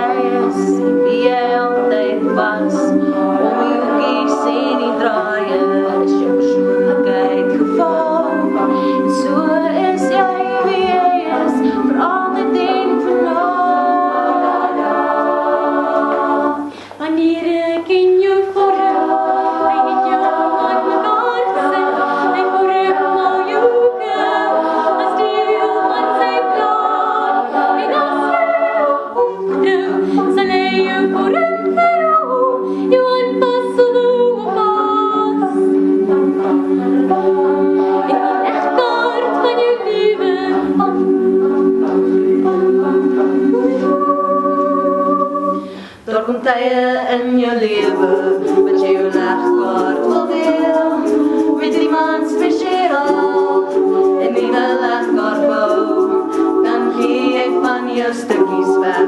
jij is, wie jij altijd was. Om uw kies in die draaien is je persoonlijkheid geval. En zo is jij wie jij is, veranderd in vandaag. Wanneer ik in je vorm, ik je aan elkaar zet, ik vorm al joeken, als die man zijn klaar. En als jij opdrukt, zal hij je vorm verhoog, je aanpassen hoe pas. Ik wil echt kaart van je leven af. Er komt tijden in je leven, met je een legkaart wel veel. Met iemand speciaal, en in een legkaart bouw, dan geef je van je stukjes weg.